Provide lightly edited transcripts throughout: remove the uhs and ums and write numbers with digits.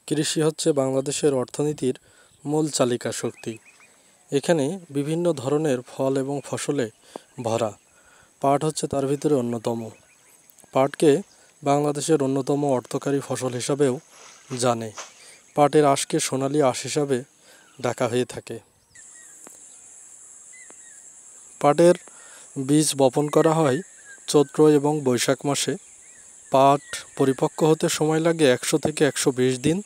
কৃষি হচ্ছে বাংলাদেশের অর্থনীতির মূল চালিকা শক্তি। এখানে বিভিন্ন ধরনের ফল এবং ফসলে ভরা। পাট হচ্ছে তার ভিতরে অন্যতম। পাটকে বাংলাদেশের অন্যতম অর্থকরী ফসল হিসাবেও জানে। পাটের আঁশকে সোনালী আঁশ হিসাবে ডাকা হয়ে থাকে। পাটের বীজ বপন করা হয় চৈত্র এবং বৈশাখ মাসে। পাট পরিপক্ক হতে সময় লাগে 100 থেকে 120 দিন।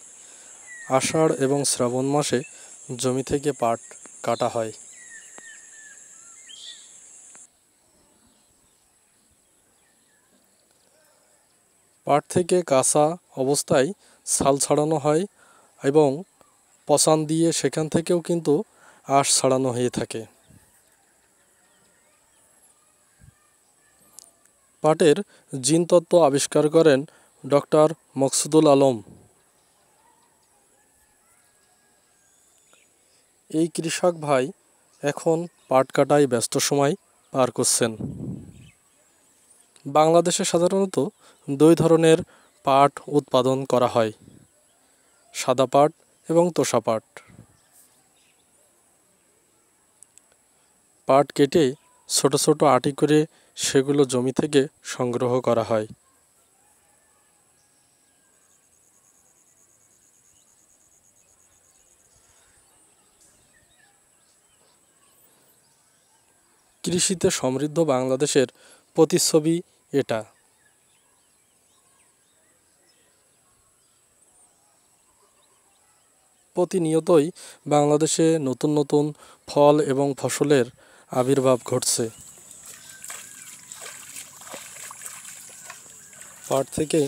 আষাঢ় এবং শ্রাবণ মাসে জমি থেকে পাট কাটা হয়। পাট থেকে কাঁচা অবস্থায় ছাল ছাড়ানো হয় এবং পচান দিয়ে সেখান থেকেও কিন্তু আঁশ ছাড়ানো হয়ে থাকে। পাটের জিনতত্ত্ব আবিষ্কার করেন ডক্টর মকসুদুল আলম। এই কৃষক ভাই এখন পাট কাটায় ব্যস্ত সময় পার করছেন। বাংলাদেশে সাধারণত 2 ধরনের পাট উৎপাদন করা হয়, সাদা পাট এবং তোষা পাট। পাট কেটে ছোট ছোট আটি করে সেগুলো জমি থেকে সংগ্রহ করা হয়। কৃষিতে সমৃদ্ধ বাংলাদেশের প্রতিচ্ছবি এটা। প্রতিনিয়তই বাংলাদেশে নতুন নতুন ফল এবং ফসলের আবির্ভাব ঘটছে। পাট থেকে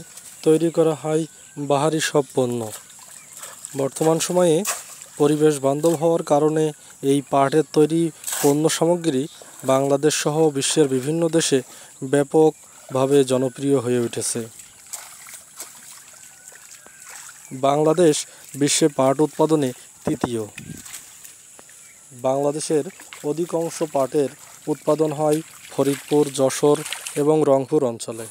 তৈরি করা হয় বাহারি সব পণ্য। বর্তমান সময়ে পরিবেশ বান্ধব হওয়ার কারণে এই পাটের তৈরি পণ্য সামগ্রী বাংলাদেশ সহ বিশ্বের বিভিন্ন দেশে ব্যাপকভাবে জনপ্রিয় হয়ে উঠেছে। বাংলাদেশ বিশ্বে পাট উৎপাদনে তৃতীয়। বাংলাদেশের অধিকাংশ পাটের উৎপাদন হয় ফরিদপুর, যশোর এবং রংপুর অঞ্চলে।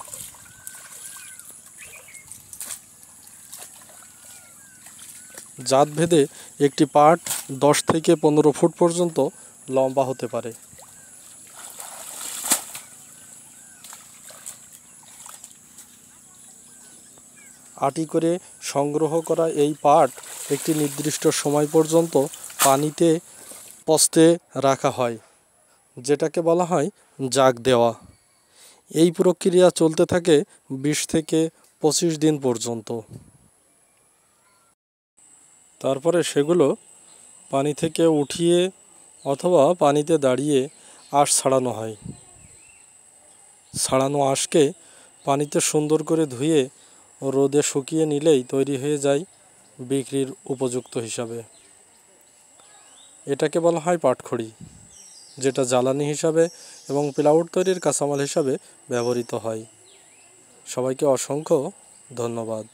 জাতভেদে একটি পাট 10 থেকে 15 ফুট পর্যন্ত লম্বা হতে পারে। আটি করে সংগ্রহ করা এই পাট একটি নির্দিষ্ট সময় পর্যন্ত পানিতে পচতে রাখা হয়, যেটাকে বলা হয় জাগ দেওয়া। এই প্রক্রিয়া চলতে থাকে 20 থেকে 25 দিন পর্যন্ত। তারপরে সেগুলো পানি থেকে উঠিয়ে অথবা পানিতে দাঁড়িয়ে আঁশ ছাড়ানো হয়। ছাড়ানো আঁশকে পানিতে সুন্দর করে ধুয়ে রোদে শুকিয়ে নিলেই তৈরি হয়ে যায় বিক্রির উপযুক্ত হিসাবে। এটাকে বলা হয় পাটখড়ি, যেটা জ্বালানি হিসাবে এবং প্লাইউড তৈরির কাঁচামাল হিসাবে ব্যবহৃত হয়। সবাইকে অসংখ্য ধন্যবাদ।